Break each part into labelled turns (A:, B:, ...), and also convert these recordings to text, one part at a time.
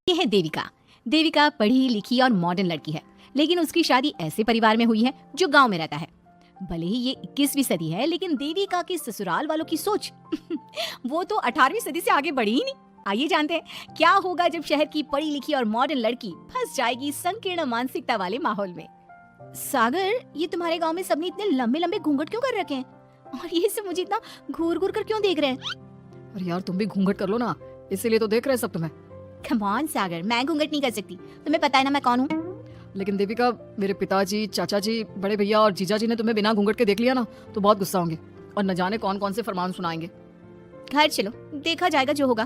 A: ये है देविका। देविका पढ़ी लिखी और मॉडर्न लड़की है, लेकिन उसकी शादी ऐसे परिवार में हुई है जो गांव में रहता है। भले ही ये 21वीं सदी है, लेकिन देविका की ससुराल वालों की सोच वो तो 18वीं सदी से आगे बढ़ी ही नहीं। आइए जानते हैं क्या होगा जब शहर की पढ़ी लिखी और मॉडर्न लड़की फंस जाएगी संकीर्ण मानसिकता वाले माहौल में। सागर, ये तुम्हारे गांव में सबने इतने लंबे लंबे घूंघट क्यों कर रखे हैं, और ये सब मुझे इतना घूर घूर कर क्यों देख रहे हैं?
B: अरे यार, तुम भी घूंघट कर लो ना, इसीलिए तो देख रहे हैं सब तुम्हें।
A: कम ऑन सागर, मैं घूंघट नहीं कर सकती, तुम्हें पता है ना मैं कौन हूँ।
B: लेकिन देविका, मेरे पिताजी, चाचा जी, बड़े भैया और जीजा जी ने तुम्हें बिना घूंघट के देख लिया ना तो बहुत गुस्सा होंगे और न जाने कौन कौन से फरमान सुनाएंगे।
A: घर चलो, देखा जाएगा जो होगा।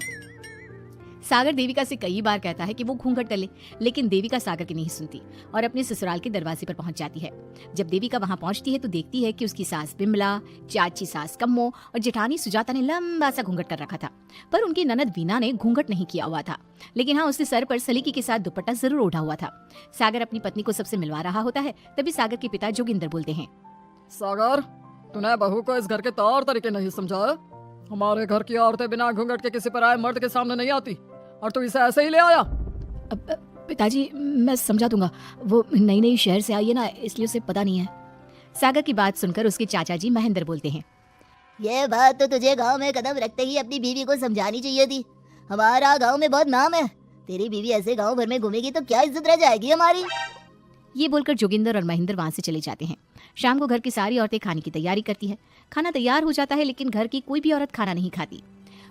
A: सागर देविका से कई बार कहता है कि वो घूंघट कर ले, लेकिन देविका सागर की नहीं सुनती और अपने ससुराल के दरवाजे पर पहुंच जाती है। जब देविका वहां पहुंचती है तो देखती है कि उसकी सास बिमला, चाची सास कम्मो और जेठानी सुजाता ने लंबा सा घूंघट कर रखा था, पर उनकी ननद वीना ने घूंघट नहीं किया हुआ था। लेकिन हाँ, उसने सर पर सलीके के साथ दुपट्टा जरूर ओढ़ा हुआ था। सागर अपनी पत्नी को सबसे मिलवा रहा होता है, तभी सागर के पिता जोगिंदर बोलते हैं,
B: सागर, तूने बहू को इस घर के तौर तरीके नहीं समझाया। हमारे घर की औरतें बिना घूंघट के किसी पर आए मर्द के सामने नहीं आती, और तू इसे ऐसे ही ले आया।
A: पिताजी, मैं समझा दूंगा, वो नई नई शहर से आई है ना, इसलिए उसे पता नहीं है। सागर की बात सुनकर उसके चाचा जी महेंद्र बोलते हैं,
C: ये बात तो तुझे गांव में कदम रखते ही अपनी बीवी को समझानी चाहिए थी। हमारा गांव में बहुत नाम है, तेरी बीवी ऐसे गांव भर में घूमेगी तो क्या इज्जत रह जाएगी हमारी।
A: ये बोलकर जोगिंदर और महेंद्र वहां से चले जाते हैं। शाम को घर की सारी औरतें खाने की तैयारी करती है। खाना तैयार हो जाता है, लेकिन घर की कोई भी औरत खाना नहीं खाती।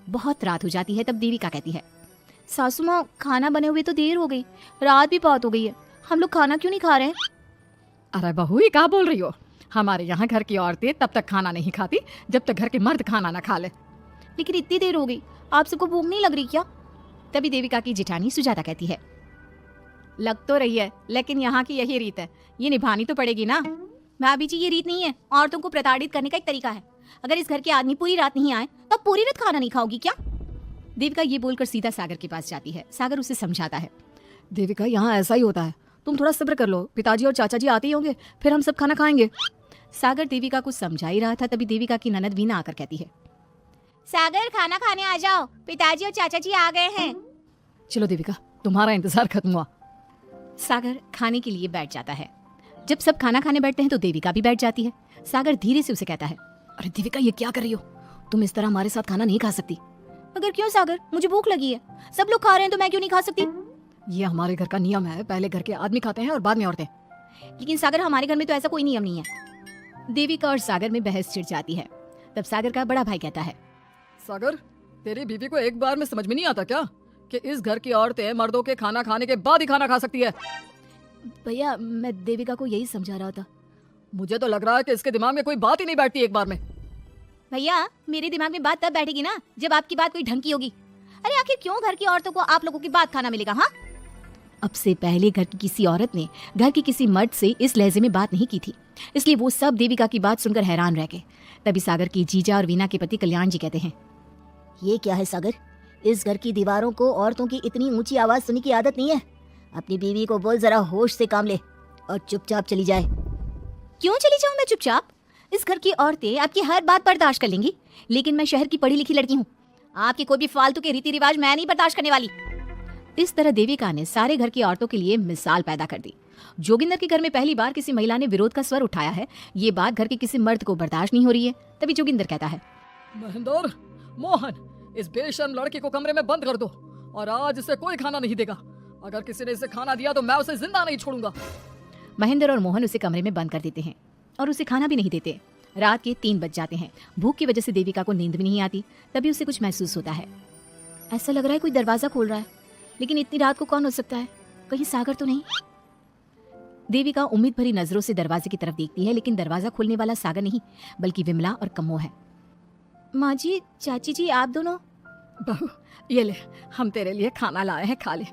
A: बहुत रात हो जाती है, तब देविका कहती है, सासू माँ, खाना बने हुए तो देर हो गई, रात भी बहुत हो गई है, हम लोग खाना क्यों नहीं खा रहे हैं?
B: अरे बहू, ये क्या बोल रही हो? हमारे यहाँ घर की औरतें तब तक खाना नहीं खाती जब तक घर के मर्द खाना ना खा ले।
A: लेकिन इतनी देर हो गई, आप सबको भूख नहीं लग रही क्या? तभी देविका की जेठानी सुजाता कहती है, लग तो रही है, लेकिन यहाँ की यही रीत है, ये निभानी तो पड़ेगी ना। भाभी जी, ये रीत नहीं है, औरतों को प्रताड़ित करने का एक तरीका है। अगर इस घर के आदमी पूरी रात नहीं आए तो पूरी रात खाना नहीं खाओगी क्या? देविका ये बोलकर सीधा सागर के पास जाती है। सागर उसे समझाता है,
B: देविका, यहाँ ऐसा ही होता है, तुम थोड़ा सब्र कर लो, पिताजी और चाचा जी आते ही होंगे, फिर हम सब खाना खाएंगे।
A: सागर देविका को समझा ही रहा था, तभी देविका की ननद वीना आकर कहती है, सागर, खाना खाने आ जाओ, पिताजी और चाचा जी आ गए हैं।
B: चलो देविका, तुम्हारा इंतजार खत्म हुआ।
A: सागर खाने के लिए बैठ जाता है। जब सब खाना खाने बैठते हैं तो देविका भी बैठ जाती है। सागर धीरे से उसे कहता है,
B: अरे देविका, ये क्या कर रही हो? तुम इस तरह हमारे साथ खाना नहीं खा सकती।
A: मगर क्यों सागर, मुझे भूख लगी है, सब लोग खा रहे हैं तो मैं क्यों नहीं खा सकती?
B: ये हमारे घर का नियम है, पहले घर के आदमी खाते हैं और बाद में औरतें।
A: लेकिन सागर, हमारे घर में तो ऐसा कोई नियम नहीं है। देविका और सागर में बहस छिड़ जाती है। तब सागर का बड़ा भाई कहता है,
B: सागर, तेरी बीवी को एक बार में समझ में नहीं आता क्या कि इस घर की औरतें मर्दों के खाना खाने के बाद ही खाना खा सकती है?
A: भैया, मैं देविका को यही समझा रहा था।
B: मुझे तो लग रहा है कि इसके दिमाग में कोई बात ही नहीं बैठती एक बार में।
A: भैया, मेरे दिमाग में बात तब बैठेगी ना जब आपकी बात कोई ढंग की होगी। अरे आखिर क्यों घर की औरतों को आप लोगों की बात खाना मिलेगा? हाँ, अब से पहले घर की किसी औरत ने घर के किसी मर्द से इस लहजे में बात नहीं की थी, इसलिए वो सब देविका की बात सुनकर हैरान रह गए। तभी सागर की जीजा और वीना के पति कल्याण जी कहते हैं,
C: ये क्या है सागर, इस घर की दीवारों को औरतों की इतनी ऊंची आवाज सुनने की आदत नहीं है। अपनी बीवी को बोल जरा होश से काम ले और चुपचाप चली जाए।
A: क्यों चली जाऊं मैं चुपचाप? इस घर की औरतें आपकी हर बात बर्दाश्त कर लेंगी, लेकिन मैं शहर की पढ़ी लिखी लड़की हूँ, आपके कोई भी फालतू के रीति रिवाज मैं नहीं बर्दाश्त करने वाली। इस तरह देविका ने सारे घर की औरतों के लिए मिसाल पैदा कर दी। जोगिंदर के घर में पहली बार किसी महिला ने विरोध का स्वर उठाया है। ये बात घर के किसी मर्द को बर्दाश्त नहीं हो रही है। तभी जोगिंदर कहता है,
B: महेंद्र, मोहन, इस बेशर्म लड़की को कमरे में बंद कर दो और आज इसे कोई खाना नहीं देगा। अगर किसी ने इसे खाना दिया तो मैं उसे जिंदा नहीं छोड़ूंगा।
A: महेंद्र और मोहन उसे कमरे में बंद कर देते हैं और उसे खाना भी नहीं देते। रात के 3 बज जाते हैं। भूख की वजह से देविका को नींद भी नहीं आती। तभी उसे कुछ महसूस होता है। ऐसा लग रहा है कोई दरवाजा खोल रहा है, लेकिन इतनी रात को कौन हो सकता है? कहीं सागर तो नहीं? देविका उम्मीद भरी नजरों से दरवाजे की तरफ देखती है, लेकिन दरवाजा खोलने वाला सागर नहीं बल्कि विमला और कम्मो है। माँ जी, चाची जी, आप दोनों?
B: बहू, ये ले, हम तेरे लिए खाना लाए हैं, खा ले।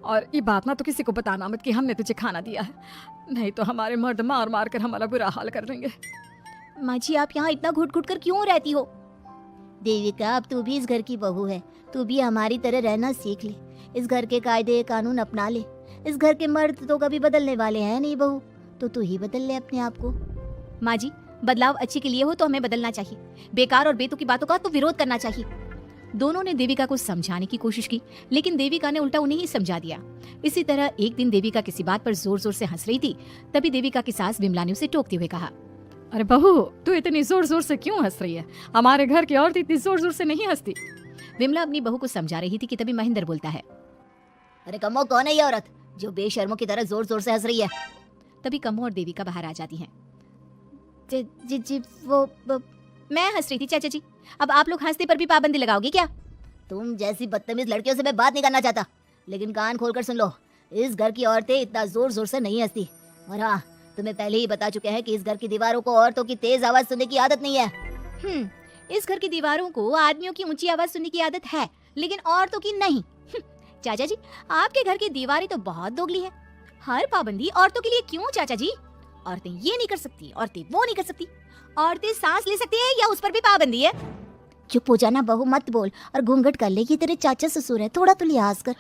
B: और ये बात ना तो किसी को बताना मत कि हमने तुझे खाना दिया है, नहीं तो हमारे मर्द मार मार कर हमारा बुरा हाल कर देंगे।
A: माँ जी, आप यहाँ इतना घुट घुट कर क्यों रहती हो?
C: देविका, अब तू भी इस घर की बहू है, तू भी हमारी तरह रहना सीख ले। इस घर के कायदे कानून अपना ले। इस घर के मर्द तो कभी बदलने वाले हैं नहीं बहू, तो तू ही बदल ले अपने आप को।
A: माँ जी, बदलाव अच्छे के लिए हो तो हमें बदलना चाहिए, बेकार और बेतुकी बातों का तो विरोध करना चाहिए। दोनों ने देविका को समझाने की कोशिश की, लेकिन देविका ने उल्टा उन्हें ही समझा दिया। इसी तरह एक दिन देविका किसी बात पर जोर जोर से हंस रही थी। तभी देविका की सास विमला ने उसे टोकते हुए कहा,
B: अरे बहू, तू इतनी जोर जोर से क्यों हंस रही है? हमारे घर की औरत इतनी जोर जोर से नहीं हंसती।
A: विमला अपनी बहू को समझा रही थी कि तभी महेंद्र बोलता है,
C: अरे कम्मो, कौन है ये औरत जो बेशर्मों की तरह जोर जोर से हंस रही है?
A: तभी कम्मो और देविका बाहर आ जाती हैं।
C: जी जी जी वो
A: मैं हंस रही थी चाचा जी, अब आप लोग हंसने पर भी पाबंदी लगाओगे क्या?
C: तुम जैसी बदतमीज लड़कियों से मैं बात नहीं करना चाहता, लेकिन कान खोलकर सुन लो, इस घर की औरतें इतना जोर जोर से नहीं हंसती। और हाँ, तुम्हें पहले ही बता चुके हैं कि इस घर की दीवारों को औरतों की तेज आवाज सुनने की आदत नहीं है।
A: इस घर की दीवारों को आदमियों की ऊंची आवाज सुनने की आदत है, लेकिन औरतों की नहीं। चाचा जी, आपके घर की दीवारें तो बहुत दोगली है। हर पाबंदी औरतों के लिए क्यों चाचा जी? औरतें ये नहीं कर सकती, औरतें वो नहीं कर सकती, औरतें सांस ले सकती है या उस पर भी पाबंदी है?
C: चुप हो जाना बहू, मत बोल और घूंघट कर ले, ये तेरे चाचा ससुर है, थोड़ा तो लिहाज कर।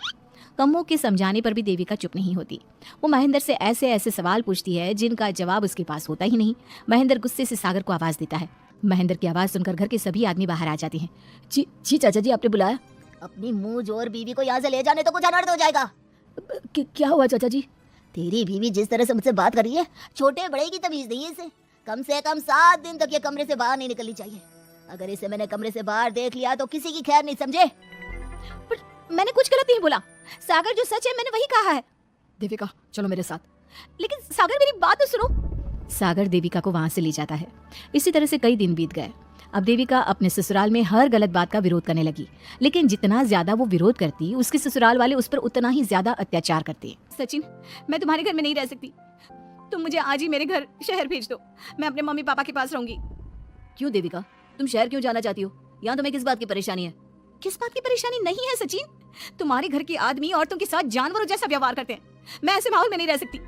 A: कम्मो के समझाने पर भी देविका चुप नहीं होती। वो महेंद्र से ऐसे ऐसे सवाल पूछती है जिनका जवाब उसके पास होता ही नहीं। महेंद्र गुस्से से सागर को आवाज देता है। महेंद्र की आवाज सुनकर घर के सभी आदमी बाहर आ जाते हैं।
B: जी जी चाचा जी, आपने बुलाया?
C: अपनी मुंह जोर बीवी को यहाँ से ले जाने तो कुछ अनर्थ हो जाएगा।
B: क्या हुआ चाचा जी?
C: तेरी बीवी जिस तरह से मुझसे बात कर रही है, छोटे बड़े की तमीज नहीं है इसे। कम से कम 7 दिन तक ये कमरे से बाहर नहीं निकलनी चाहिए। अगर इसे मैंने कमरे से बाहर देख लिया तो किसी की खैर नहीं, समझे?
A: पर मैंने कुछ गलत नहीं बोला। सागर, जो सच है मैंने वही कहा है।
B: देविका, चलो मेरे साथ।
A: लेकिन सागर, मेरी बात तो सुनो। सागर देविका को वहां से ले जाता है। इसी तरह से कई दिन बीत गए। अब देविका अपने ससुराल में हर गलत बात का विरोध करने लगी, लेकिन जितना ज्यादा वो विरोध करती, उसके ससुराल वाले उस पर उतना ही ज्यादा अत्याचार करते। सचिन, मैं तुम्हारे घर में नहीं रह सकती। तुम मुझे आज ही मेरे घर शहर भेज दो। मैं अपने मम्मी पापा के पास रहूंगी।
B: क्यों देविका, तुम शहर क्यों जाना चाहती हो? यहाँ तुम्हें किस बात की परेशानी है?
A: किस बात की परेशानी नहीं है सचिन? तुम्हारे घर के आदमी औरतों के साथ जानवरों जैसा व्यवहार करते हैं। मैं ऐसे माहौल में नहीं रह सकती।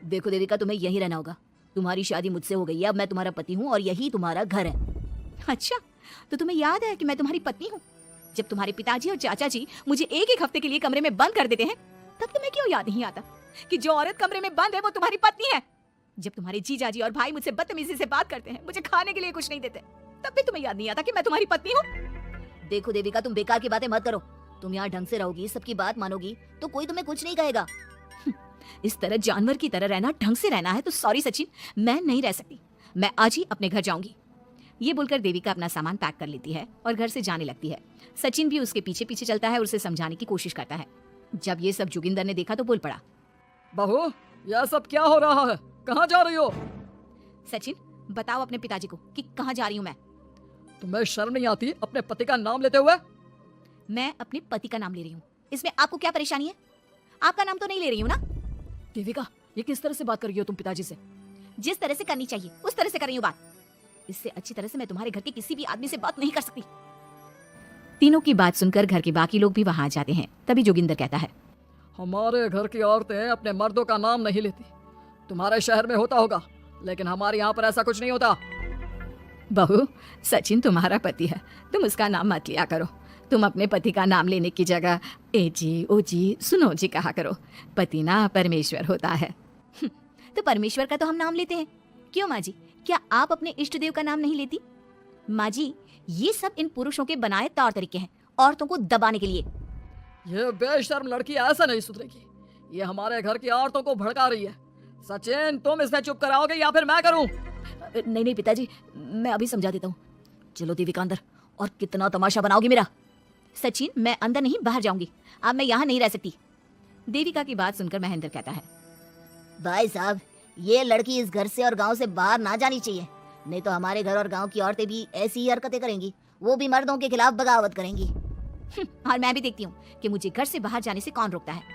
B: देखो देविका, तुम्हें यहीं रहना होगा। तुम्हारी शादी मुझसे हो गई है, अब मैं तुम्हारा पति हूँ और यही तुम्हारा घर है।
A: अच्छा, तो तुम्हें याद है कि मैं तुम्हारी पत्नी हूँ? जब तुम्हारे पिताजी और चाचा जी मुझे एक हफ्ते के लिए कमरे में बंद कर देते हैं, तब तुम्हें क्यों याद नहीं आता कि जो औरत कमरे में बंद है वो तुम्हारी पत्नी है? जब तुम्हारे जीजाजी और भाई मुझसे बदतमीजी से बात करते हैं, मुझे खाने के लिए कुछ नहीं देते, तब भी तुम्हें याद नहीं आता कि मैं तुम्हारी पत्नी हूँ?
B: देखो देविका, तुम बेकार की बातें मत करो। तुम यहाँ ढंग से रहोगी, सबकी बात मानोगी, तो कोई तुम्हें कुछ नहीं कहेगा।
A: इस तरह जानवर की तरह रहना, ढंग से रहना है तो सॉरी सचिन, मैं नहीं रह सकती। मैं आज ही अपने घर जाऊंगी। ये बोलकर देविका अपना सामान पैक कर लेती है और घर से जाने लगती है। सचिन भी उसके पीछे पीछे चलता है और उसे समझाने की कोशिश करता है। जब ये सब जोगिंदर ने देखा तो बोल पड़ा,
D: बहू, यह सब क्या हो रहा है? कहाँ जा रही हो?
A: सचिन, बताओ अपने पिताजी को कि कहाँ जा रही हूँ मैं।
D: तुम्हें शर्म नहीं आती अपने पति का नाम लेते हुए?
A: मैं अपने पति का नाम ले रही हूँ, इसमें आपको क्या परेशानी है? आपका नाम तो नहीं ले रही हूँ ना?
B: देविका, ये किस तरह से बात कर रही हो तुम पिताजी से?
A: जिस तरह से करनी चाहिए उस तरह से कर रही हूँ बात। इससे अच्छी तरह से मैं तुम्हारे घर के किसी भी आदमी से बात नहीं कर सकती। तीनों की बात सुनकर घर के बाकी लोग भी वहां आ जाते हैं। तभी जोगिंदर कहता है,
D: हमारे घर की औरतें अपने मर्दों का नाम नहीं लेती। तुम्हारे शहर में होता होगा, लेकिन हमारे यहाँ पर ऐसा कुछ नहीं होता।
A: बहू, सचिन तुम्हारा पति है, तुम उसका नाम मत लिया करो। तुम अपने पति का नाम लेने की जगह ए जी, ओ जी, सुनो जी कहा करो। पति ना परमेश्वर होता है। तो परमेश्वर का तो हम नाम लेते हैं। क्यों माँ जी, क्या आप अपने इष्ट देव का नाम नहीं लेती? माँ जी, ये सब इन पुरुषों के बनाए तौर तरीके हैं, औरतों को दबाने के लिए।
D: ये बेशर्म लड़की ऐसा नहीं सुधरेगी। ये हमारे घर की औरतों को भड़का रही है। सचिन, तुम इसे चुप कराओगे या फिर मैं करूं?
B: नहीं नहीं पिताजी, मैं अभी समझा देता हूँ। चलो देविका अंदर। और कितना तमाशा बनाओगी मेरा?
A: सचिन, मैं अंदर नहीं बाहर जाऊंगी। अब मैं यहाँ नहीं रह सकती। देविका की बात सुनकर महेंद्र कहता है,
C: भाई साहब, ये लड़की इस घर से और गांव से बाहर ना जानी चाहिए, नहीं तो हमारे घर और गांव की औरतें भी ऐसी ही हरकतें करेंगी। वो भी मर्दों के खिलाफ बगावत करेंगी।
A: और मैं भी देखती हूँ कि मुझे घर से बाहर जाने से कौन रोकता है।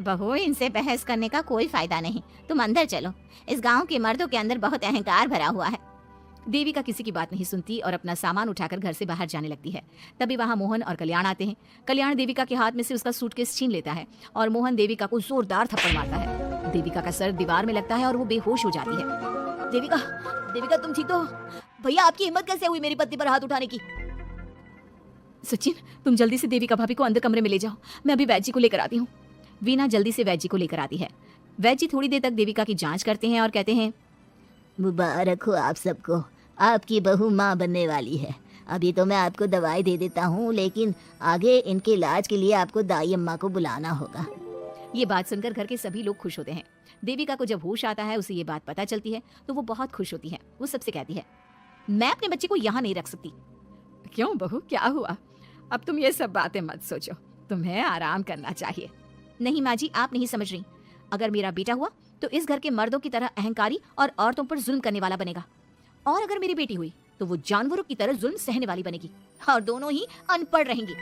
A: बहू, इनसे बहस करने का कोई फायदा नहीं, तुम अंदर चलो। इस गांव के मर्दों के अंदर बहुत अहंकार भरा हुआ है। देविका किसी की बात नहीं सुनती और अपना सामान उठाकर घर से बाहर जाने लगती है। तभी वहाँ मोहन और कल्याण आते हैं। कल्याण देविका के हाथ में से उसका सूटकेस छीन लेता है और मोहन देविका को जोरदार थप्पड़ मारता है। देविका का सर दीवार में लगता है और वो बेहोश हो जाती है।
B: देविका, देविका तुम ठीक तो हो? भैया, आपकी हिम्मत कैसे हुई मेरी पत्नी पर हाथ उठाने की?
A: सचिन, तुम जल्दी से देविका भाभी को अंदर कमरे में ले जाओ, मैं अभी वैद जी को लेकर आती हूँ। वीना जल्दी से वैद जी को लेकर आती है। वैद जी थोड़ी देर तक देविका की जांच करते हैं और कहते हैं,
C: मुबारक हो आप सबको, आपकी बहू माँ बनने वाली है। अभी तो मैं आपको दवाई दे देता हूँ, लेकिन आगे इनके इलाज के लिए आपको दाई अम्मा को बुलाना होगा।
A: ये बात सुनकर घर के सभी लोग खुश होते हैं। देविका को जब होश आता है, उसे ये बात पता चलती है तो वो बहुत खुश होती है। वो सबसे कहती है, मैं अपने बच्चे को यहाँ नहीं रख सकती।
B: क्यों बहू, क्या हुआ? अब तुम ये सब बातें मत सोचो, तुम्हें आराम करना चाहिए।
A: नहीं माँ जी, आप नहीं समझ रही। अगर मेरा बेटा हुआ तो इस घर के मर्दों की तरह अहंकारी और औरतों पर जुल्म करने वाला बनेगा, और अगर मेरी बेटी हुई तो वो जानवरों की तरह जुल्म सहने वाली बनेगी, और दोनों ही अनपढ़ रहेंगी।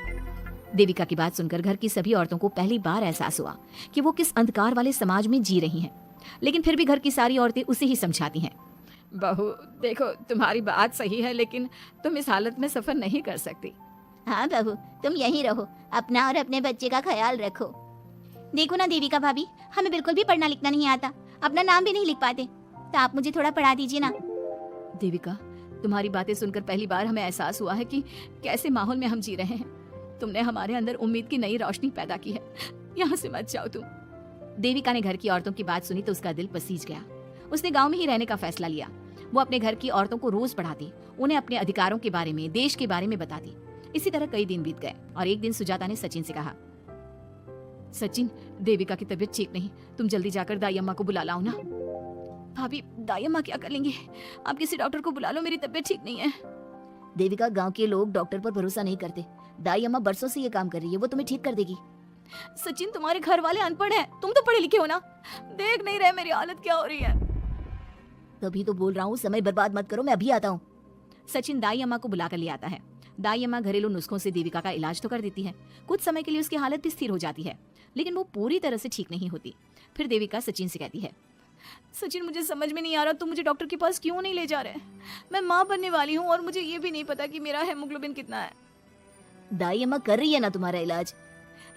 A: देविका की बात सुनकर घर की सभी औरतों को पहली बार एहसास हुआ कि वो किस अंधकार वाले समाज में जी रही हैं। लेकिन फिर भी घर की सारी औरतें उसे ही समझाती हैं।
B: बहू देखो, तुम्हारी बात सही है, लेकिन तुम इस हालत में सफर नहीं कर सकती।
C: हाँ बहू, तुम यहीं रहो, अपना और अपने बच्चे का ख्याल रखो। देखो ना देविका भाभी, हमें बिल्कुल भी पढ़ना लिखना नहीं आता, अपना नाम भी नहीं लिख पाते, तो आप मुझे थोड़ा पढ़ा दीजिए ना।
A: देविका, तुम्हारी बातें सुनकर पहली बार हमें एहसास हुआ है कि कैसे माहौल में हम जी रहे हैं। तुमने हमारे अंदर उम्मीद की नई रोशनी पैदा की है। यहाँ से मत जाओ तुम। देविका ने घर की औरतों की बात सुनी तो उसका दिल पसीज गया। उसने गांव में ही रहने का फैसला लिया। वो अपने घर की औरतों को रोज पढ़ाती, उन्हें अपने अधिकारों के बारे में, देश के बारे में बताती। इसी तरह कई दिन बीत गए और एक दिन सुजाता ने सचिन से कहा, सचिन, देविका की तबीयत ठीक नहीं, तुम जल्दी जाकर दाई अम्मा को बुला लाओ ना। भाभी, दाई अम्मा क्या कर लेंगे? आप किसी डॉक्टर को बुला लो, मेरी तबीयत ठीक नहीं है।
C: देविका, गांव के लोग डॉक्टर पर भरोसा नहीं करते। दाई अम्मा बरसों से ये काम कर रही है, वो तुम्हें ठीक कर देगी।
A: सचिन, तुम्हारे घर वाले अनपढ़ हैं, तुम तो पढ़े लिखे हो ना, देख नहीं रहे मेरी हालत क्या हो रही है।
C: तभी तो बोल रहा हूँ, समय बर्बाद मत करो, मैं अभी आता हूँ।
A: सचिन दाई अम्मा को बुलाकर ले आता है। दाई अम्मा घरेलू नुस्खों से देविका का इलाज तो कर देती है। कुछ समय के लिए उसकी हालत भी स्थिर हो जाती है, लेकिन वो पूरी तरह से ठीक नहीं होती। फिर देविका सचिन से कहती है, सचिन, मुझे समझ में नहीं आ रहा तुम मुझे डॉक्टर के पास क्यों नहीं ले जा रहे। मैं माँ बनने वाली हूँ और मुझे ये भी नहीं पता कि मेरा हेमोग्लोबिन कितना है।
C: दाई अम्मा कर रही है ना तुम्हारा इलाज।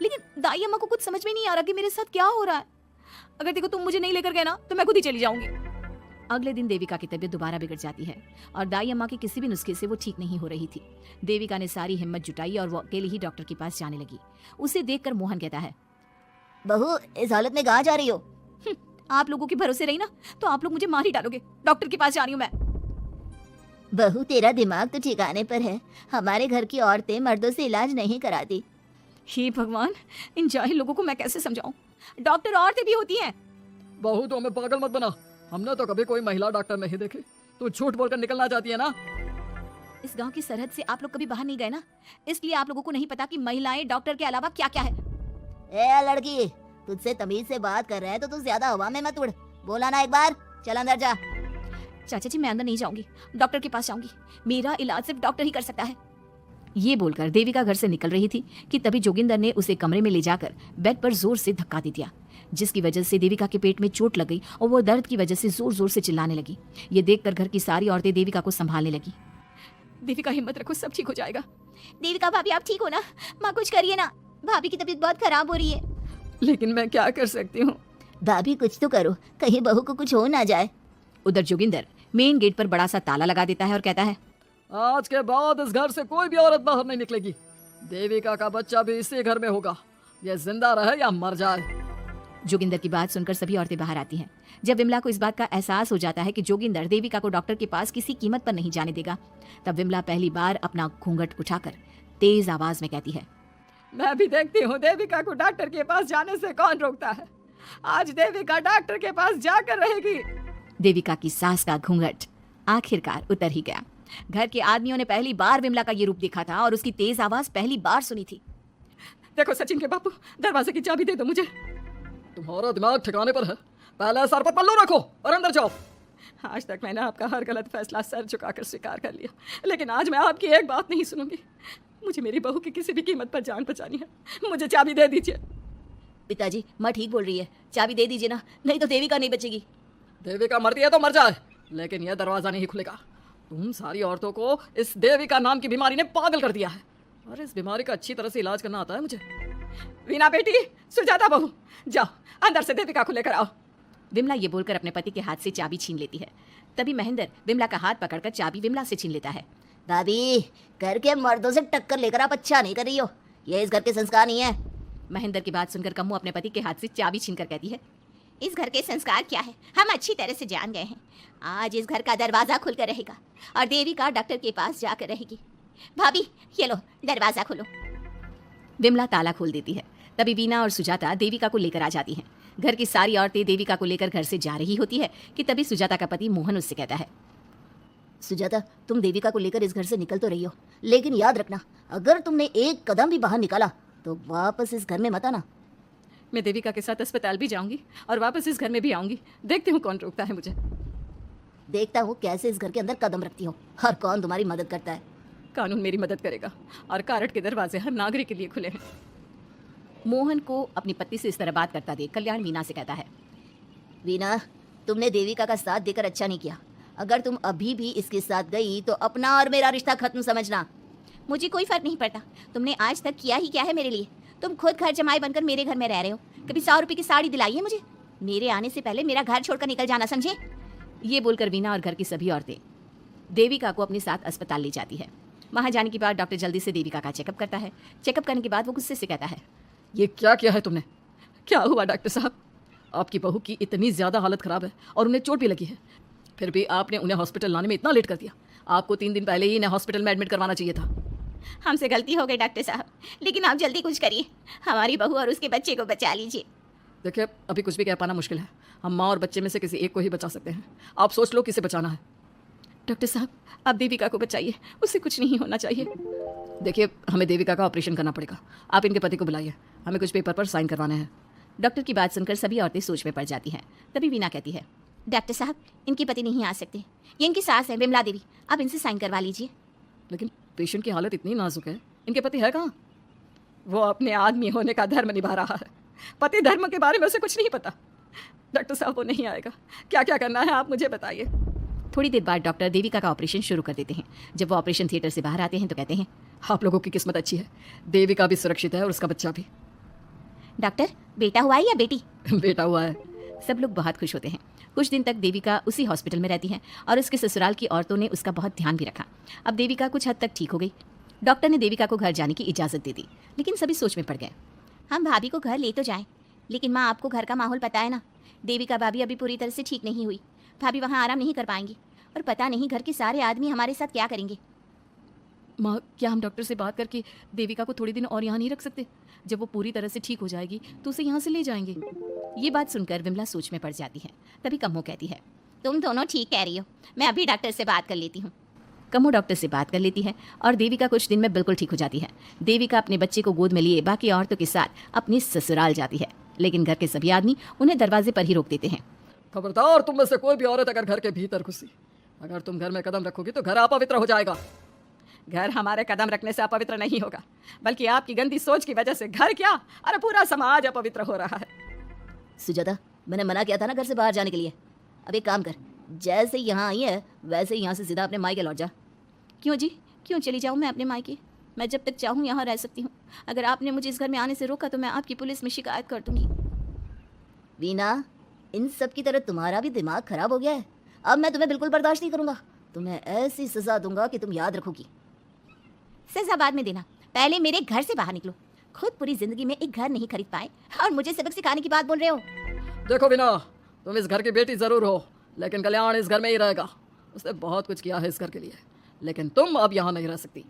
A: लेकिन दाई अम्मा को कुछ समझ में नहीं आ रहा कि मेरे साथ क्या हो रहा है। अगर देखो तुम मुझे नहीं लेकर गए ना तो मैं खुद ही चली जाऊंगी। अगले दिन देविका की तबीयत दोबारा बिगड़ जाती है और दाई अम्मा के किसी भी नुस्खे से वो ठीक नहीं हो रही थी। देविका ने सारी हिम्मत जुटाई और वो अकेले ही डॉक्टर के पास जाने लगी। उसे देखकर मोहन कहता है,
C: बहू, इस हालत में कहाँ जा रही हो?
A: आप लोगों के भरोसे रही ना तो आप लोग मुझे मार ही डालोगे। डॉक्टर के पास जा रही हूँ मैं।
C: बहू, तेरा दिमाग तो ठिकाने पर है। हमारे घर की औरतें मर्दों से इलाज नहीं कराती।
A: हे भगवान, इन जाहिल लोगों को मैं कैसे समझाऊं? डॉक्टर औरतें भी होती हैं।
D: बहू, तो हमें पागल मत बना, हमने तो कभी कोई महिला डॉक्टर नहीं देखी। तू झूठ बोलकर निकलना चाहती है ना?
A: इस गांव की सरहद से आप लोग कभी बाहर नहीं गए ना, इसलिए आप लोगों को नहीं पता कि महिलाएं डॉक्टर के अलावा क्या क्या है।
C: ए लड़की, तुझसे तमीज से बात कर रहे हैं तो तू ज्यादा हवा में मत उड़। बोला ना एक बार, चल अंदर जा।
A: चाचा जी, मैं अंदर नहीं जाऊंगी, डॉक्टर के पास जाऊंगी। मेरा इलाज सिर्फ डॉक्टर ही कर सकता है। ये बोलकर देविका घर से निकल रही थी कि तभी जोगिंदर ने उसे कमरे में ले जाकर बेड पर जोर से धक्का दे दिया, जिसकी वजह से देविका के पेट में चोट लग गई और वो दर्द की वजह से जोर जोर से चिल्लाने लगी। ये देखकर घर की सारी औरतें देविका को संभालने लगी। देविका, हिम्मत रखो, सब ठीक हो जाएगा।
C: देविका भाभी, आप ठीक हो ना? माँ, कुछ करिए ना, भाभी की तबीयत बहुत खराब हो रही है।
B: लेकिन मैं क्या कर सकती हूँ?
C: भाभी, कुछ तो करो, कहीं बहू को कुछ हो ना जाए।
A: उधर जोगिंदर मेन गेट पर बड़ा सा ताला लगा देता है और कहता है,
D: आज के बाद इस घर से कोई भी औरत बाहर नहीं निकलेगी। देविका का बच्चा भी इसी घर में होगा, ये जिंदा रहे या मर जाए।
A: जोगिंदर की बात सुनकर सभी औरतें बाहर आती हैं। जब विमला को इस बात का एहसास हो जाता है कि जोगिंदर देविका को डॉक्टर के पास किसी कीमत पर नहीं जाने देगा, तब विमला पहली बार अपना घूंघट उठाकर तेज आवाज में कहती है,
B: मैं भी देखती हूँ देविका को डॉक्टर के पास जाने से कौन रोकता है। आज देविका डॉक्टर के पास जाकर रहेगी।
A: देविका की सास का घूंघट आखिरकार उतर ही गया। घर के आदमियों ने पहली बार विमला का ये रूप देखा था और उसकी तेज आवाज पहली बार सुनी थी।
B: देखो सचिन के बापू, दरवाजे की चाबी दे दो मुझे।
D: तुम्हारा दिमाग ठिकाने पर है, पहले सर पर पल्लू रखो और अंदर जाओ।
B: आज तक मैंने आपका हर गलत फैसला सर झुकाकर स्वीकार कर लिया, लेकिन आज मैं आपकी एक बात नहीं सुनूंगी। मुझे मेरी बहू की किसी भी कीमत पर जान बचानी है। मुझे चाबी दे दीजिए।
C: पिताजी, माँ ठीक बोल रही है, चाबी दे दीजिए ना, नहीं तो देविका नहीं बचेगी।
D: देविका मरती है तो मर जाए, लेकिन यह दरवाजा नहीं खुलेगा। तुम सारी औरतों को इस देविका नाम की बीमारी ने पागल कर दिया है, और इस बीमारी का अच्छी तरह से इलाज करना आता है मुझे।
B: वीना बेटी, सुजाता बहू, जाओ अंदर से देविका को लेकर आओ।
A: विमला ये बोलकर अपने पति के हाथ से चाबी छीन लेती है। तभी महेंद्र विमला का हाथ पकड़कर चाबी विमला से छीन लेता है।
C: भाभी, घर के मर्दों से टक्कर लेकर आप अच्छा नहीं कर रही हो, ये इस घर के संस्कार नहीं है।
A: महेंद्र की बात सुनकर कम्मू अपने पति के हाथ से चाबी छीनकर कहती है,
C: इस घर के संस्कार क्या है हम अच्छी तरह से जान गए हैं। आज इस घर का दरवाजा खुलकर रहेगा और देविका डॉक्टर के पास जाकर रहेगी। भाभी ये लो दरवाजा खोलो।
A: विमला ताला खोल देती है। तभी वीना और सुजाता देविका को लेकर आ जाती हैं। घर की सारी औरतें देविका को लेकर घर से जा रही होती है कि तभी सुजाता का पति मोहन उससे कहता है,
C: सुजाता, तुम देविका को लेकर इस घर से निकल तो रही हो, लेकिन याद रखना अगर तुमने एक कदम भी बाहर निकाला तो वापस इस घर में मत आना।
B: मैं देविका के साथ अस्पताल भी जाऊंगी और वापस इस घर में भी आऊंगी। देखती हूँ कौन रोकता है मुझे।
C: देखता हूँ कैसे इस घर के अंदर कदम रखती हो और कौन तुम्हारी मदद करता है।
B: कानून मेरी मदद करेगा और कारट के दरवाजे हर नागरिक के लिए खुले हैं।
A: मोहन को अपनी पत्नी से इस तरह बात करता देख कल्याण वीना से कहता है,
C: वीना, तुमने देविका का साथ देकर अच्छा नहीं किया। अगर तुम अभी भी इसके साथ गई तो अपना और मेरा रिश्ता खत्म समझना।
A: मुझे कोई फर्क नहीं पड़ता। तुमने आज तक किया ही क्या है मेरे लिए। तुम खुद घर जमाई बनकर मेरे घर में रह रहे हो। कभी 100 रुपए की साड़ी दिलाई है मुझे? मेरे आने से पहले मेरा घर छोड़कर निकल जाना, समझे? ये बोलकर वीना और घर की सभी औरतें देविका को अपने साथ अस्पताल ले जाती है। वहां जाने के बाद डॉक्टर जल्दी से देविका का चेकअप करता है। चेकअप करने के बाद वो गुस्से से कहता है,
D: ये क्या किया है तुमने? क्या हुआ डॉक्टर साहब? आपकी बहू की इतनी ज़्यादा हालत ख़राब है और उन्हें चोट भी लगी है, फिर भी आपने उन्हें हॉस्पिटल लाने में इतना लेट कर दिया। आपको 3 दिन पहले ही इन्हें हॉस्पिटल में एडमिट करवाना चाहिए था।
A: हमसे गलती हो गई डॉक्टर साहब, लेकिन आप जल्दी कुछ करिए। हमारी बहू और उसके बच्चे को बचा लीजिए।
D: देखिए, अभी कुछ भी कह पाना मुश्किल है। हम माँ और बच्चे में से किसी एक को ही बचा सकते हैं। आप सोच लो किसे बचाना है।
B: डॉक्टर साहब, आप देविका को बचाइए, उससे कुछ नहीं होना चाहिए।
D: देखिए, हमें देविका का ऑपरेशन करना पड़ेगा। आप इनके पति को बुलाइए, हमें कुछ पेपर पर साइन करवाने हैं।
A: डॉक्टर की बात सुनकर सभी औरतें सोच में पड़ जाती हैं। तभी वीना कहती है, डॉक्टर साहब, इनके पति नहीं आ सकते। ये इनकी सास है विमला देवी, आप इनसे साइन करवा लीजिए।
D: लेकिन पेशेंट की हालत इतनी नाजुक है, इनके पति है कहाँ?
B: वो अपने आदमी होने का धर्म निभा रहा है। पति धर्म के बारे में उसे कुछ नहीं पता। डॉक्टर साहब, वो नहीं आएगा। क्या क्या करना है आप मुझे बताइए।
A: थोड़ी देर बाद डॉक्टर देविका का ऑपरेशन शुरू कर देते हैं। जब वो ऑपरेशन थिएटर से बाहर आते हैं तो कहते हैं,
D: आप लोगों की किस्मत अच्छी है, देविका भी सुरक्षित है और उसका बच्चा भी।
A: डॉक्टर, बेटा हुआ है या बेटी?
D: बेटा हुआ है।
A: सब लोग बहुत खुश होते हैं। कुछ दिन तक देविका उसी हॉस्पिटल में रहती है और उसके ससुराल की औरतों ने उसका बहुत ध्यान भी रखा। अब देविका कुछ हद तक ठीक हो गई। डॉक्टर ने देविका को घर जाने की इजाज़त दे दी, लेकिन सभी सोच में पड़ गए। हम भाभी को घर ले तो जाएं, लेकिन माँ, आपको घर का माहौल पता है ना। देविका भाभी अभी पूरी तरह से ठीक नहीं हुई। भाभी वहाँ आराम नहीं कर पाएंगी और पता नहीं घर के सारे आदमी हमारे साथ क्या करेंगे।
B: माँ, क्या हम डॉक्टर से बात करके देविका को थोड़ी दिन और यहाँ नहीं रख सकते? जब वो पूरी तरह से ठीक हो जाएगी तो उसे यहाँ से ले जाएंगे।
A: ये बात सुनकर विमला सोच में पड़ जाती है। तभी कम्मो कहती है, तुम दोनों ठीक कह रही हो, मैं अभी डॉक्टर से बात कर लेती हूँ। कम्मो डॉक्टर से बात कर लेती है और देविका कुछ दिन में बिल्कुल ठीक हो जाती है। देविका अपने बच्चे को गोद में लिए बाकी औरतों के साथ अपनी ससुराल जाती है, लेकिन घर के सभी आदमी उन्हें दरवाजे पर ही रोक देते हैं।
D: खबरदार, तुम में से कोई भी औरत अगर घर के भीतर घुसी, अगर तुम घर में कदम रखोगी तो घर अपवित्र हो जाएगा।
B: घर हमारे कदम रखने से अपवित्र नहीं होगा, बल्कि आपकी गंदी सोच की वजह से घर क्या, अरे पूरा समाज अपवित्र हो रहा है।
C: सुजाता, मैंने मना किया था ना घर से बाहर जाने के लिए। अब एक काम कर, जैसे यहाँ आई है वैसे ही यहाँ से सीधा अपने मायके लौट जा।
A: क्यों जी, क्यों चली जाऊँ मैं अपने मायके? मैं जब तक चाहूँ यहाँ रह सकती हूँ। अगर आपने मुझे इस घर में आने से रोका तो मैं आपकी पुलिस में शिकायत कर दूँगी।
C: वीना, इन सब की तरह तुम्हारा भी दिमाग खराब हो गया है। अब मैं तुम्हें बिल्कुल बर्दाश्त नहीं करूँगा। तुम्हें ऐसी सजा दूंगा कि तुम याद रखोगी।
A: सजा बाद में देना, पहले मेरे घर से बाहर निकलो। खुद पूरी जिंदगी में एक घर नहीं खरीद पाए और मुझे सबक सिखाने की बात बोल रहे हो।
D: देखो वीना, तुम इस घर की बेटी जरूर हो, लेकिन कल्याण इस घर में ही रहेगा। उसने बहुत कुछ किया है इस घर के लिए, लेकिन तुम अब यहाँ नहीं रह सकती।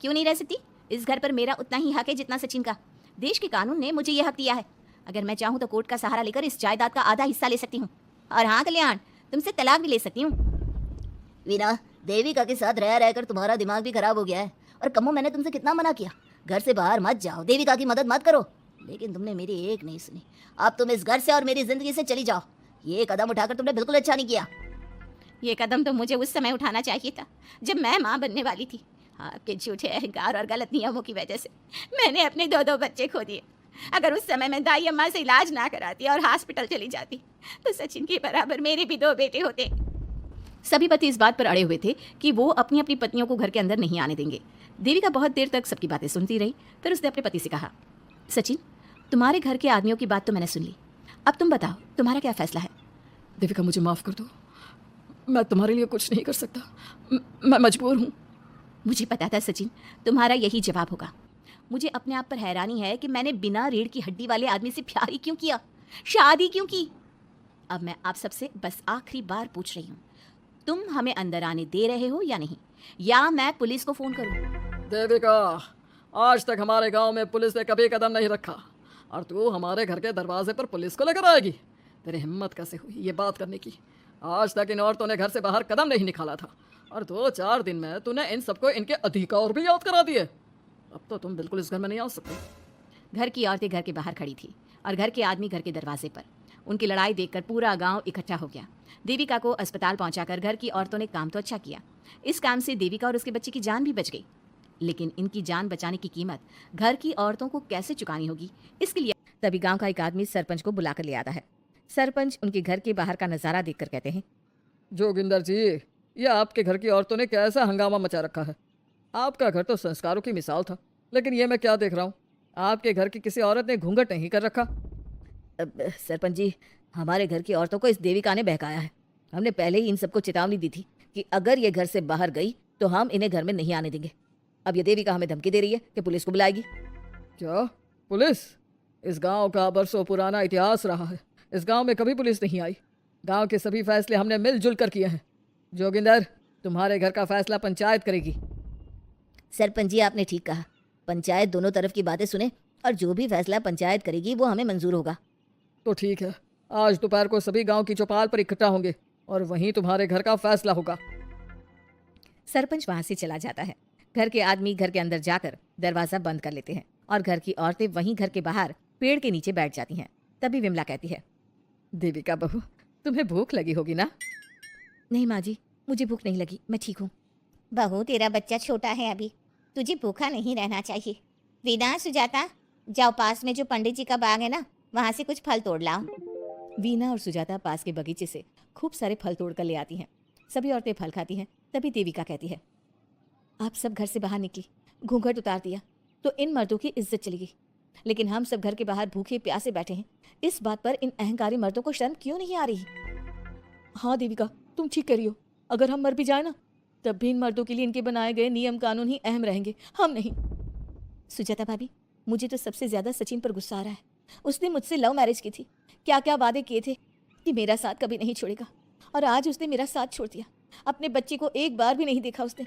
A: क्यों नहीं रह सकती? इस घर पर मेरा उतना ही हक है जितना सचिन का। देश के कानून ने मुझे यह हक दिया है। अगर मैं चाहूँ तो कोर्ट का सहारा लेकर इस जायदाद का आधा हिस्सा ले सकती हूँ। और हाँ कल्याण, तुमसे तलाक भी ले सकती हूँ।
C: वीना, देविका के साथ रह रहकर तुम्हारा दिमाग भी खराब हो गया है। और कम्मो, मैंने तुमसे कितना मना किया, घर से बाहर मत जाओ, देविका की मदद मत करो, लेकिन तुमने मेरी एक नहीं सुनी। अब तुम इस घर से और मेरी जिंदगी से चली जाओ। ये कदम उठाकर तुमने बिल्कुल अच्छा नहीं किया।
A: ये कदम तो मुझे उस समय उठाना चाहिए था जब मैं माँ बनने वाली थी। आपके झूठे अहंकार और गलत नियमों की वजह से मैंने अपने 2 बच्चे खो दिए। अगर उस समय मैं दाई अम्मा से इलाज ना कराती और हॉस्पिटल चली जाती तो सचिन के बराबर मेरे भी 2 बेटे होते। सभी पति इस बात पर अड़े हुए थे कि वो अपनी अपनी पत्नियों को घर के अंदर नहीं आने देंगे। देविका बहुत देर तक सबकी बातें सुनती रही। फिर उसने अपने पति से कहा, सचिन, तुम्हारे घर के आदमियों की बात तो मैंने सुन ली, अब तुम बताओ तुम्हारा क्या फैसला है?
D: देविका, मुझे माफ़ कर दो, मैं तुम्हारे लिए कुछ नहीं कर सकता, मैं मजबूर हूँ।
A: मुझे पता था सचिन, तुम्हारा यही जवाब होगा। मुझे अपने आप पर हैरानी है कि मैंने बिना रीढ़ की हड्डी वाले आदमी से प्यार ही क्यों किया, शादी क्यों की। अब मैं आप सबसे बस आखिरी बार पूछ रही हूँ, तुम हमें अंदर आने दे रहे हो या नहीं? या मैं पुलिस को फोन करूं।
D: देविका, आज तक हमारे गांव में पुलिस ने कभी कदम नहीं रखा और तू हमारे घर के दरवाजे पर पुलिस को लेकर आएगी? तेरी हिम्मत कैसे हुई ये बात करने की? आज तक इन औरतों ने घर से बाहर कदम नहीं निकाला था और 2-4 दिन में तूने इन सबको इनके अधिकार भी याद करा दिए। अब तो तुम बिल्कुल इस घर में नहीं आ सकते।
A: घर की औरतें घर के बाहर खड़ी थी और घर के आदमी घर के दरवाजे पर। उनकी लड़ाई देखकर पूरा गांव इकट्ठा हो गया। देविका को अस्पताल पहुंचाकर घर की औरतों ने काम तो अच्छा किया। इस काम से देविका और उसके बच्चे की जान भी बच गई, लेकिन इनकी जान बचाने की कीमत घर की औरतों को कैसे चुकानी होगी, इसके लिए तभी गांव का एक आदमी सरपंच को बुलाकर ले आता है। सरपंच उनके घर के बाहर का नजारा देखकर कहते हैं,
D: जोगिंदर जी, ये आपके घर की औरतों ने कैसा हंगामा मचा रखा है। आपका घर तो संस्कारों की मिसाल था, लेकिन ये मैं क्या देख रहा हूँ, आपके घर की किसी औरत ने घूंघट नहीं कर रखा।
A: सरपंच जी, हमारे घर की औरतों को इस देविका ने बहकाया है। हमने पहले ही इन सबको चेतावनी दी थी कि अगर ये घर से बाहर गई तो हम इन्हें घर में नहीं आने देंगे। अब ये देविका हमें धमकी दे रही है कि पुलिस को बुलाएगी।
D: क्या पुलिस? इस गांव का बरसों पुराना इतिहास रहा है, इस गांव में कभी पुलिस नहीं आई। गांव के सभी फैसले हमने मिलजुल कर किए हैं। जोगिंदर, तुम्हारे घर का फैसला पंचायत करेगी।
C: सरपंच जी, आपने ठीक कहा। पंचायत दोनों तरफ की बातें सुने और जो भी फैसला पंचायत करेगी वो हमें मंजूर होगा।
D: तो ठीक है, आज दोपहर को सभी गांव की चौपाल पर इकट्ठा होंगे और वहीं तुम्हारे घर का फैसला होगा।
A: सरपंच वहां से चला जाता है। घर के आदमी घर के अंदर जाकर दरवाजा बंद कर लेते हैं और घर की औरतें वहीं घर के बाहर पेड़ के नीचे बैठ जाती हैं। तभी विमला कहती है,
D: देविका बहू, तुम्हें भूख लगी होगी ना?
A: नहीं माँ जी, मुझे भूख नहीं लगी, मैं ठीक हूँ।
C: बहू, तेरा बच्चा छोटा है अभी, तुझे भूखा नहीं रहना चाहिए। वीना, सुजाता, जाओ पास में जो पंडित जी का बाग है ना, वहाँ से कुछ फल तोड़ लाओ।
A: वीना और सुजाता पास के बगीचे से खूब सारे फल तोड़ कर ले आती हैं। सभी औरतें फल खाती हैं। तभी देविका कहती है, आप सब घर से बाहर निकली, घूंघट उतार दिया तो इन मर्दों की इज्जत चली गई, लेकिन हम सब घर के बाहर भूखे प्यासे बैठे हैं। इस बात पर इन अहंकारी मर्दों को शर्म क्यों नहीं आ रही?
B: हाँ देविका, तुम ठीक कह रही हो। अगर हम मर भी जाए ना, तब भी इन मर्दों के लिए इनके बनाए गए नियम कानून ही अहम रहेंगे, हम नहीं।
A: सुजाता भाभी, मुझे तो सबसे ज्यादा सचिन पर गुस्सा आ रहा है। उसने मुझसे लव मैरिज की थी, क्या क्या वादे किए थे कि मेरा साथ कभी नहीं छोड़ेगा, और आज उसने मेरा साथ छोड़ दिया। अपने बच्चे को एक बार भी नहीं देखा उसने।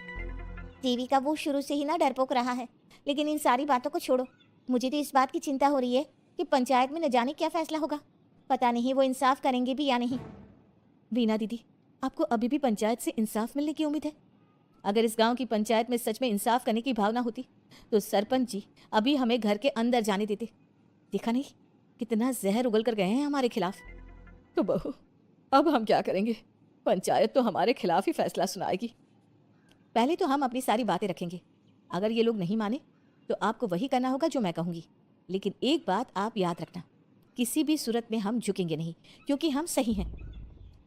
C: देविका, वो शुरू से ही ना डरपोक रहा है, लेकिन इन सारी बातों को छोड़ो। मुझे तो इस बात की चिंता हो रही है कि पंचायत में न जाने क्या फैसला होगा। पता नहीं वो इंसाफ करेंगे भी या नहीं।
A: वीना दीदी, आपको अभी भी पंचायत से इंसाफ मिलने की उम्मीद है? अगर इस गांव की पंचायत में सच में इंसाफ करने की भावना होती तो सरपंच जी अभी हमें घर के अंदर जाने देते। देखा नहीं कितना जहर उगल कर गए हैं हमारे खिलाफ।
B: तो बहू, अब हम क्या करेंगे? पंचायत तो हमारे खिलाफ ही फैसला सुनाएगी।
A: पहले तो हम अपनी सारी बातें रखेंगे। अगर ये लोग नहीं माने तो आपको वही करना होगा जो मैं कहूँगी। लेकिन एक बात आप याद रखना, किसी भी सूरत में हम झुकेंगे नहीं, क्योंकि हम सही हैं।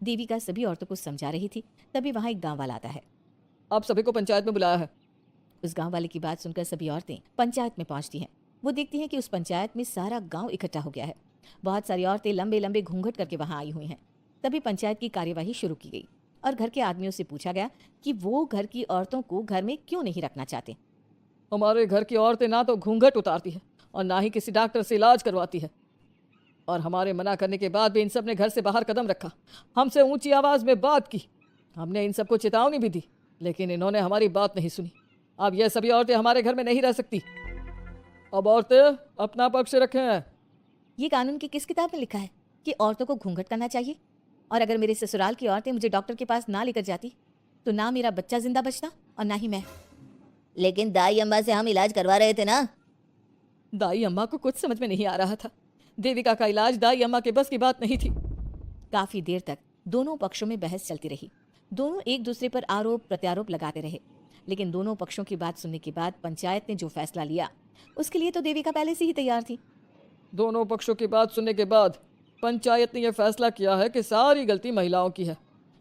A: देविका सभी औरतों को समझा रही थी, तभी वहाँ एक गाँव वाला आता है।
D: आप सभी को पंचायत में बुलाया है।
A: उस गांव वाले की बात सुनकर सभी औरतें पंचायत में पहुंचती हैं। वो देखती हैं कि उस पंचायत में सारा गांव इकट्ठा हो गया है। बहुत सारी औरतें लंबे लंबे घूंघट करके वहां आई हुई हैं। तभी पंचायत की कार्यवाही शुरू की गई और घर के आदमियों से पूछा गया कि वो घर की औरतों को घर में क्यों नहीं रखना चाहते।
D: हमारे घर की औरतें ना तो घूंघट उतारती है और ना ही किसी डॉक्टर से इलाज करवाती है, और हमारे मना करने के बाद भी इन सब ने घर से बाहर कदम रखा, हमसे ऊंची आवाज में बात की। हमने इन सबको चेतावनी भी दी, लेकिन इन्होंने हमारी बात नहीं सुनी। अब यह सभी औरतें हमारे घर में नहीं रह सकती। अब औरतें अपना पक्ष रखें।
A: ये कानून की किस किताब में लिखा है कि औरतों को घूंघट करना चाहिए? और अगर मेरे ससुराल की औरतें मुझे डॉक्टर के पास ना लेकर जाती तो ना मेरा बच्चा जिंदा बचता और ना ही मैं।
C: लेकिन दाई अम्मा से हम इलाज करवा रहे थे ना।
B: दाई अम्मा को कुछ समझ में नहीं आ रहा था। देविका का इलाज दाई अम्मा के बस की बात नहीं थी।
A: काफी देर तक दोनों पक्षों में बहस चलती रही। दोनों एक दूसरे पर आरोप प्रत्यारोप लगाते रहे, लेकिन दोनों पक्षों की बात सुनने के बाद पंचायत ने जो फैसला लिया उसके लिए तो देविका पहले से ही तैयार थी।
D: दोनों पक्षों की बात सुनने के बाद पंचायत ने यह फैसला किया है कि सारी गलती महिलाओं की है।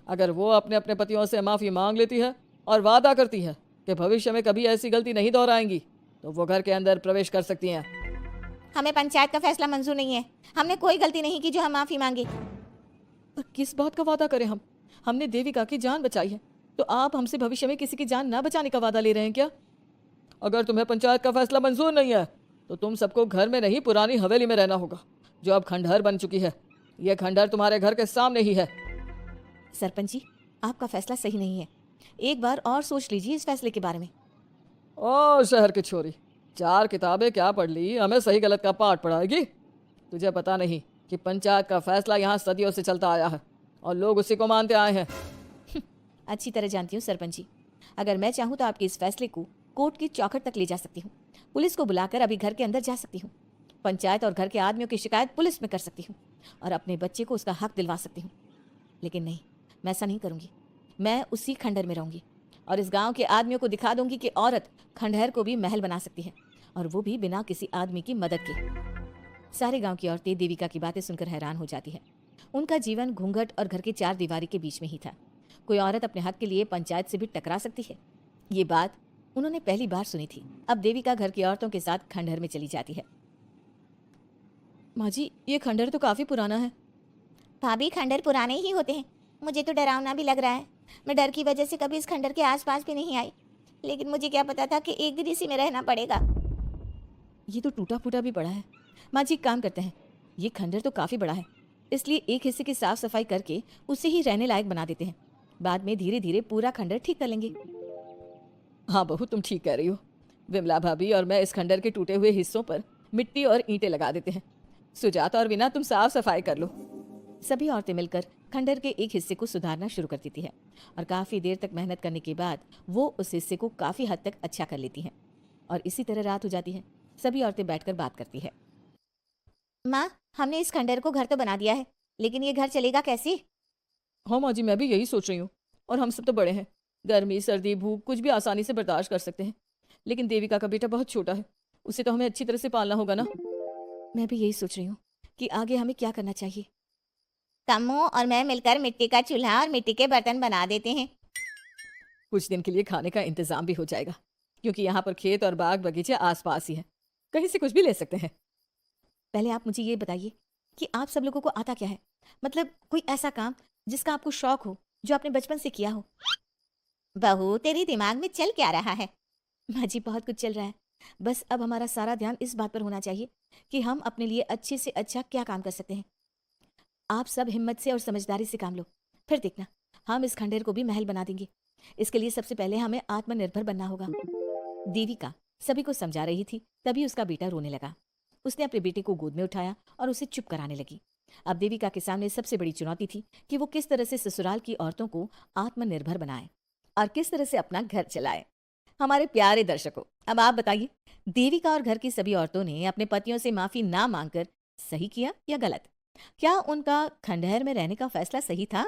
D: अगर वो अपने अपने पतियों से माफ़ी मांग लेती है और वादा करती है कि भविष्य में कभी ऐसी गलती नहीं दोहराएंगी, तो वो घर के अंदर प्रवेश कर सकती हैं।
C: हमें पंचायत का फैसला मंजूर नहीं है। हमने कोई गलती नहीं की जो हम माफी मांगे।
B: पर किस बात का वादा करें हम? हमने देविका की जान बचाई है, तो आप हमसे भविष्य में किसी की जान ना बचाने का वादा ले रहे हैं क्या?
D: अगर तुम्हें पंचायत का फैसला मंजूर नहीं है तो तुम सबको घर में नहीं, पुरानी हवेली में रहना होगा, जो अब खंडहर बन चुकी है। यह खंडहर तुम्हारे घर के सामने ही है।
A: सरपंच जी, आपका फैसला सही नहीं है। एक बार और सोच लीजिए इस फैसले के बारे में।
D: ओ शहर की छोरी, 4 किताबें क्या पढ़ ली, हमें सही गलत का पाठ पढ़ाएगी। तुझे पता नहीं कि पंचायत का फैसला यहाँ सदियों से चलता आया है और लोग उसी को मानते आए हैं।
A: अच्छी तरह जानती हूँ सरपंच जी, अगर मैं चाहूँ तो आपके इस फैसले को कोर्ट की चौखट तक ले जा सकती हूँ। पुलिस को बुलाकर अभी घर के अंदर जा सकती हूँ। पंचायत और घर के आदमियों की शिकायत पुलिस में कर सकती हूँ और अपने बच्चे को उसका हक दिलवा सकती हूँ। लेकिन नहीं, मैं ऐसा नहीं करूँगी। मैं उसी खंडहर में रहूँगी और इस गांव के आदमियों को दिखा दूंगी कि औरत खंडहर को भी महल बना सकती है, और वो भी बिना किसी आदमी की मदद के। सारे गांव की औरतें देविका की बातें सुनकर हैरान हो जाती है। उनका जीवन घूंघट और घर के 4 दीवारी के बीच में ही था। कोई औरत अपने हक के लिए पंचायत से भी टकरा सकती है, ये बात उन्होंने पहली बार सुनी थी। अब देविका घर की औरतों के साथ खंडहर में चली जाती है। माँ जी, ये खंडहर तो काफी पुराना है।
C: भाभी, खंडहर पुराने ही होते हैं। मुझे तो डरावना भी लग रहा है। मैं डर की वजह से कभी इस खंडहर के आसपास भी नहीं आई, लेकिन मुझे क्या पता था कि एक दिन इसी में रहना पड़ेगा।
A: ये तो टूटा फूटा भी पड़ा है। माँ जी, काम करते हैं, ये खंडहर तो काफी बड़ा है, इसलिए एक हिस्से की साफ सफाई करके उसे ही रहने लायक बना देते हैं। बाद में धीरे धीरे पूरा खंडहर ठीक कर लेंगे।
D: हाँ बहू, तुम ठीक कह रही हो। विमला भाभी और मैं इस खंडहर के टूटे हुए हिस्सों पर मिट्टी और ईंटें लगा देते हैं। सुजाता और वीना, तुम साफ सफाई कर लो।
A: सभी औरतें मिलकर खंडहर के एक हिस्से को सुधारना शुरू कर देती है और काफी देर तक मेहनत करने के बाद वो उस हिस्से को काफी हद तक अच्छा कर लेती हैं। और इसी तरह रात हो जाती है। सभी औरतें बैठकर बात करती है।
C: माँ, हमने इस खंडहर को घर तो बना दिया है, लेकिन ये घर चलेगा कैसे?
D: हाँ माँ जी, मैं भी यही सोच रही हूँ। और हम सब तो बड़े हैं, गर्मी सर्दी भूख कुछ भी आसानी से बर्दाश्त कर सकते हैं। लेकिन देविका का बेटा बहुत छोटा है, उसे तो हमें अच्छी तरह से पालना होगा ना।
A: मैं भी यही सोच रही हूँ कि आगे हमें क्या करना चाहिए।
C: कम्मो और मैं मिलकर मिट्टी का चूल्हा और मिट्टी के बर्तन बना देते हैं।
D: कुछ दिन के लिए खाने का इंतजाम भी हो जाएगा, क्योंकि यहाँ पर खेत और बाग बगीचे आसपास ही हैं, कहीं से कुछ भी ले सकते हैं।
A: पहले आप मुझे ये बताइए कि आप सब लोगों को आता क्या है, मतलब कोई ऐसा काम जिसका आपको शौक हो, जो आपने बचपन से किया हो।
C: बहू, तेरे दिमाग में चल क्या रहा है?
A: माँ जी, बहुत कुछ चल रहा है। बस अब हमारा सारा ध्यान इस बात पर होना चाहिए कि हम अपने लिए अच्छे से अच्छा क्या काम कर सकते हैं। आप सब हिम्मत से और समझदारी से काम लो, फिर देखना हम इस खंडहर को भी महल बना देंगे। इसके लिए सबसे पहले हमें आत्मनिर्भर बनना होगा। देविका सभी को समझा रही थी, तभी उसका बेटा रोने लगा। उसने अपने बेटे को गोद में उठाया और उसे चुप कराने लगी। अब देविका के सामने सबसे बड़ी चुनौती थी कि वो किस तरह से ससुराल की औरतों को आत्मनिर्भर बनाए और किस तरह से अपना घर चलाए। हमारे प्यारे दर्शकों, अब आप बताइए, देविका और घर की सभी औरतों ने अपने पतियों से माफी ना मांगकर सही किया या गलत? क्या उनका खंडहर में रहने का फैसला सही था?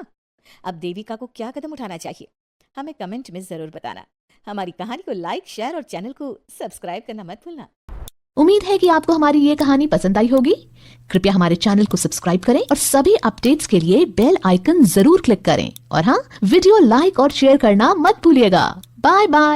A: अब देविका को क्या कदम उठाना चाहिए, हमें कमेंट में जरूर बताना। हमारी कहानी को लाइक, शेयर और चैनल को सब्सक्राइब करना मत भूलना।
E: उम्मीद है कि आपको हमारी ये कहानी पसंद आई होगी। कृपया हमारे चैनल को सब्सक्राइब करें और सभी अपडेट्स के लिए बेल आइकन जरूर क्लिक करें। और हाँ, वीडियो लाइक और शेयर करना मत भूलिएगा। Bye bye.